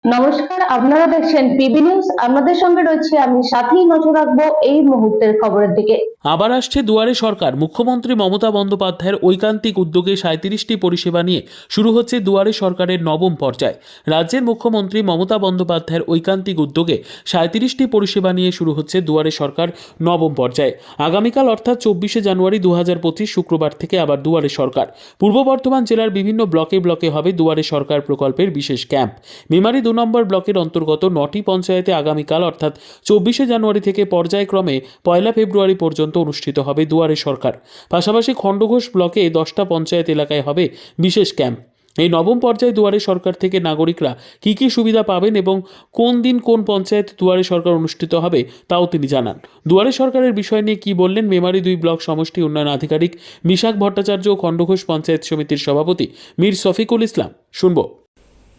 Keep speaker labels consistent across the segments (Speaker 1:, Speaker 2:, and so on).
Speaker 1: নমস্কার, আপনারা দেখছেন পিবি নিউজ। আপনাদের সঙ্গে রয়েছে আমি, সাথেই নজর রাখবো এই মুহূর্তের খবরের দিকে।
Speaker 2: আবার আসছে দুয়ারে সরকার। মুখ্যমন্ত্রী মমতা বন্দ্যোপাধ্যায়ের ঐকান্তিক উদ্যোগে 37টি পরিষেবা নিয়ে শুরু হচ্ছে দুয়ারে সরকারের নবম পর্যায়। রাজ্যের মুখ্যমন্ত্রী মমতা বন্দ্যোপাধ্যায়ের ঐকান্তিক উদ্যোগে 37টি পরিষেবা নিয়ে শুরু হচ্ছে দুয়ারে সরকার নবম পর্যায়ে। আগামীকাল অর্থাৎ 24শে জানুয়ারি 2025 শুক্রবার থেকে আবার দুয়ারে সরকার। পূর্ব বর্ধমান জেলার বিভিন্ন ব্লকে ব্লকে হবে দুয়ারে সরকার প্রকল্পের বিশেষ ক্যাম্প। মেমারি 2 নম্বর ব্লকের অন্তর্গত 9টি পঞ্চায়েতে আগামীকাল অর্থাৎ 24শে জানুয়ারি থেকে পর্যায়ক্রমে 1 ফেব্রুয়ারি পর্যন্ত অনুষ্ঠিত হবে দুয়ারে সরকার। পাশাপাশি খণ্ডঘোষ ব্লকে 10টা পঞ্চায়েত এলাকায় হবে বিশেষ ক্যাম্প। এই নবম পর্যায়ে দুয়ারে সরকার থেকে নাগরিকরা কি কি সুবিধা পাবেন এবং কোন দিন কোন পঞ্চায়েত দুয়ারে সরকার অনুষ্ঠিত হবে তাও তিনি জানান। দুয়ারে সরকারের বিষয় নিয়ে কি বললেন মেমারি 2 ব্লক সমষ্টি উন্নয়ন আধিকারিক মিশাক ভট্টাচার্য ও খণ্ডঘোষ পঞ্চায়েত সমিতির সভাপতি মীর শফিকুল ইসলাম, শুনব।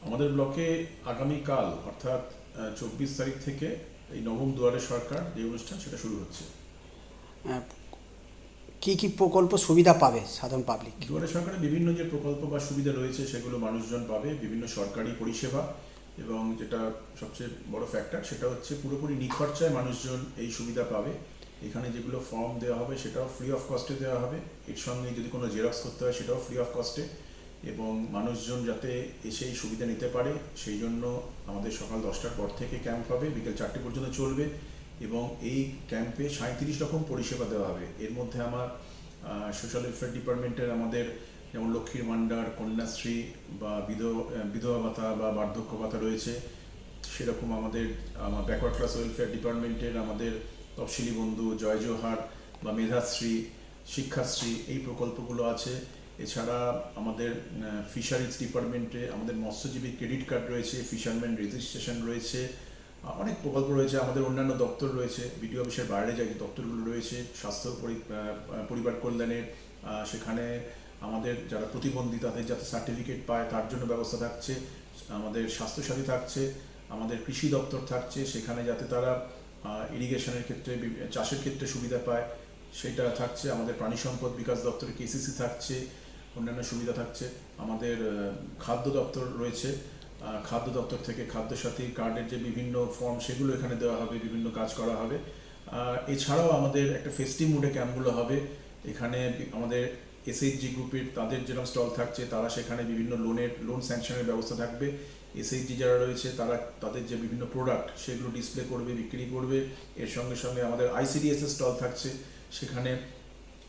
Speaker 3: আমাদের ব্লকে আগামীকাল অর্থাৎ 24 তারিখ থেকে এই নবম দুয়ারে সরকার যে অনুষ্ঠান সেটা শুরু হচ্ছে।
Speaker 4: কি কি প্রকল্প সুবিধা পাবে সাধারণ পাবলিক?
Speaker 3: দুয়ারে সরকারের বিভিন্ন যে প্রকল্প বা সুবিধা রয়েছে সেগুলো মানুষজন পাবে, বিভিন্ন সরকারি পরিষেবা, এবং যেটা সবচেয়ে বড় ফ্যাক্টর সেটা হচ্ছে পুরোপুরি নিখরচায় মানুষজন এই সুবিধা পাবে। এখানে যেগুলো ফর্ম দেওয়া হবে সেটাও ফ্রি অফ কস্টে দেওয়া হবে, এর সঙ্গে যদি কোনো জেরক্স করতে হয় সেটাও ফ্রি অফ কস্টে, এবং মানুষজন যাতে এসে এই সুবিধা নিতে পারে সেই জন্য আমাদের সকাল 10টার পর থেকে ক্যাম্প হবে, বিকেল 4টে পর্যন্ত চলবে, এবং এই ক্যাম্পে 37 রকম পরিষেবা দেওয়া হবে। এর মধ্যে আমার সোশ্যাল ওয়েলফেয়ার ডিপার্টমেন্টের আমাদের যেমন লক্ষ্মীর ভাণ্ডার, কন্যাশ্রী বা বিধবা ভাতা বা বার্ধক্য ভাতা রয়েছে, সেরকম আমাদের ব্যাকওয়ার্ড ক্লাস ওয়েলফেয়ার ডিপার্টমেন্টের আমাদের তফসিলি বন্ধু, জয় জোহার বা মেধাশ্রী, শিক্ষাশ্রী এই প্রকল্পগুলো আছে। এছাড়া আমাদের ফিশারিজ ডিপার্টমেন্টে আমাদের মৎস্যজীবী ক্রেডিট কার্ড রয়েছে, ফিশারম্যান রেজিস্ট্রেশন রয়েছে, অনেক প্রকল্প রয়েছে। আমাদের অন্যান্য দপ্তর রয়েছে, বিডিও অফিসের বাইরে যে দপ্তরগুলো রয়েছে, স্বাস্থ্য পরিবার কল্যাণের, সেখানে আমাদের যারা প্রতিবন্ধী তাদের যাতে সার্টিফিকেট পায় তার জন্য ব্যবস্থা থাকছে। আমাদের স্বাস্থ্যসাথী থাকছে, আমাদের কৃষি দপ্তর থাকছে, সেখানে যাতে তারা ইরিগেশনের ক্ষেত্রে, চাষের ক্ষেত্রে সুবিধা পায় সেটা থাকছে। আমাদের প্রাণী সম্পদ বিকাশ দপ্তরে কেসিসি থাকছে, অন্যান্য সুবিধা থাকছে। আমাদের খাদ্য দপ্তর রয়েছে, খাদ্য দপ্তর থেকে খাদ্যসাথী কার্ডের যে বিভিন্ন ফর্ম সেগুলো এখানে দেওয়া হবে, বিভিন্ন কাজ করা হবে। এছাড়াও আমাদের একটা ফেস্টিভ মুডে ক্যাম্পগুলো হবে। এখানে আমাদের এসএইচজি গ্রুপের তাদের যেরকম স্টল থাকছে, তারা সেখানে বিভিন্ন লোন স্যাংশনের ব্যবস্থা থাকবে। এসএইচজি যারা রয়েছে তারা তাদের যে বিভিন্ন প্রোডাক্ট সেগুলো ডিসপ্লে করবে, বিক্রি করবে। এর সঙ্গে সঙ্গে আমাদের আইসিডিএসের স্টল থাকছে, সেখানে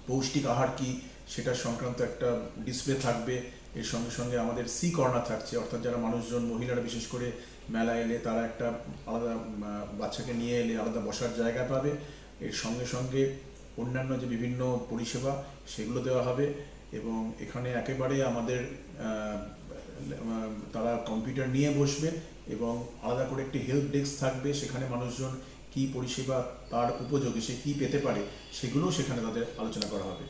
Speaker 3: পৌষ্টিক আহার কি সেটা সংক্রান্ত একটা ডিসপ্লে থাকবে। এর সঙ্গে সঙ্গে আমাদের সি কর্নার থাকছে, অর্থাৎ যারা মানুষজন, মহিলারা বিশেষ করে মেলা এলে তারা একটা আলাদা বাচ্চাকে নিয়ে এলে আলাদা বসার জায়গা পাবে। এর সঙ্গে সঙ্গে অন্যান্য যে বিভিন্ন পরিষেবা সেগুলো দেওয়া হবে, এবং এখানে একেবারে আমাদের তারা কম্পিউটার নিয়ে বসবে এবং আলাদা করে একটি হেল্প ডেস্ক থাকবে, সেখানে মানুষজন কি পরিষেবা তার উপযোগী সে কি পেতে পারে সেগুলোও সেখানে তাদের আলোচনা করা হবে।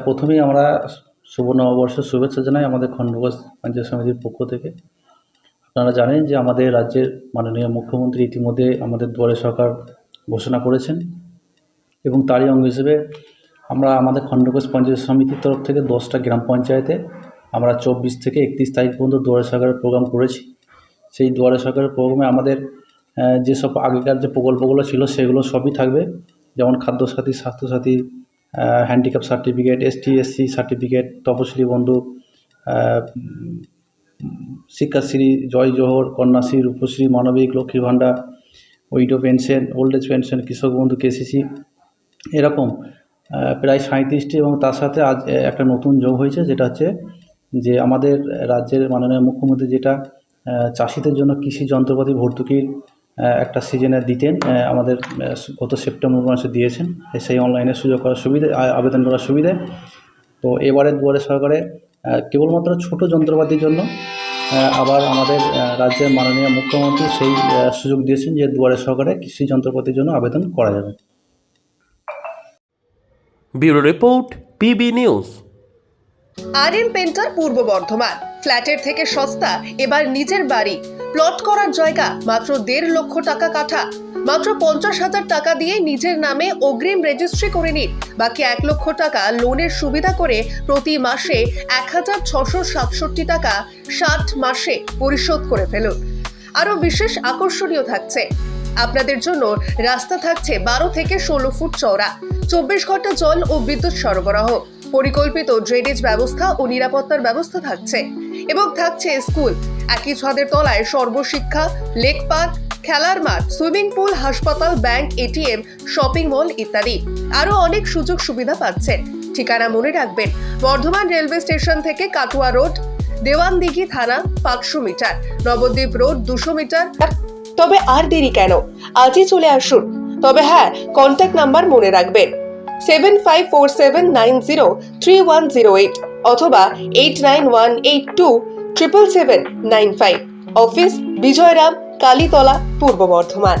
Speaker 5: প্রথমেই আমরা শুভ নববর্ষের শুভেচ্ছা জানাই আমাদের খণ্ডঘোষ পঞ্চায়েত সমিতির পক্ষ থেকে। আপনারা জানেন যে আমাদের রাজ্যের মাননীয় মুখ্যমন্ত্রী ইতিমধ্যে আমাদের দুয়ারে সরকার ঘোষণা করেছেন, এবং তারই অঙ্গ হিসেবে আমরা আমাদের খণ্ডঘোষ পঞ্চায়েত সমিতির তরফ থেকে 10টা গ্রাম পঞ্চায়েতে আমরা 24 থেকে 31 তারিখ পর্যন্ত দুয়ারে সরকারের প্রোগ্রাম করেছি। সেই দুয়ারে সরকারের প্রোগ্রামে আমাদের যেসব আগেকার যে প্রকল্পগুলো ছিল সেগুলো সবই থাকবে, যেমন Khadyasathi, Swasthyasathi, handicap certificate, ST/SC certificate, Taposili Bandhu, Shikshashree, জয় জোহর, Kanyashree, Rupashree, Manabik, Lakshmir Bhandar, widow pension, old age pension, Krishak Bandhu, KCC, এরকম প্রায় 37টি। এবং তার সাথে আজ একটা নতুন যোগ হয়েছে, যেটা হচ্ছে যে আমাদের রাজ্যের মাননীয় মুখ্যমন্ত্রী যেটা চাষিদের জন্য কৃষি যন্ত্রপাতি ভর্তুকির একটা সিজনে দিতেন, আমাদের গত সেপ্টেম্বর মাসে দিয়েছেন, সেই অনলাইনে সুযোগ করার সুবিধা, আবেদন করার সুবিধা। তো এবারে দুয়ারে সরকারে কেবলমাত্র ছোট যন্ত্রপাতির জন্য আবার আমাদের রাজ্যের মাননীয় মুখ্যমন্ত্রী সেই সুযোগ দিয়েছেন যে দুয়ারে সরকারে কৃষি যন্ত্রপাতির জন্য আবেদন করা যাবে।
Speaker 2: Bureau report, PB news.
Speaker 6: RM painter পূর্ব বর্ধমান। ফ্ল্যাটের থেকে সস্তা এবার নিজের বাড়ি। প্লট করার জায়গা মাত্র 1.5 লক্ষ টাকা কাঠা। মাত্র 50,000 টাকা দিয়ে নিজের নামে অগ্রিম রেজিস্ট্রি করে নিন। বাকি 1 লক্ষ টাকা লোনের সুবিধা করে প্রতি মাসে 1667 টাকা 60 মাসে পরিশোধ করে ফেলুন। আরও বিশেষ আকর্ষণীয় থাকছে। আপনাদের জন্য রাস্তা থাকছে 12 থেকে 16 ফুট চওড়া, 24 ঘন্টা জল ও বিদ্যুৎ সরবরাহ, পরিকল্পিত ড্রেনেজ ব্যবস্থা ও নিরাপত্তার ব্যবস্থা থাকছে এবং থাকছে স্কুল। একই ছাদের তলায় সর্বশিক্ষা, লেক পার্ক, খেলার মাঠ, সুইমিং পুল, হাসপাতাল, ব্যাংক, এটিএম, শপিং মল ইত্যাদি আরও অনেক সুযোগ সুবিধা পাচ্ছেন। ঠিকানা মনে রাখবেন, বর্ধমান রেলওয়ে স্টেশন থেকে কাটুয়া রোড, দেওয়ানদিঘি থানা 500 মিটার, নবদ্বীপ রোড 200 মিটার। তবে আর দেরি কেন, আজই চলে আসুন। তবে হ্যাঁ, কন্ট্যাক্ট নাম্বার মনে রাখবেন 7547903108 অথবা 8918277795। অফিস বিজয়রাম, কালীতলা, পূর্ব বর্ধমান।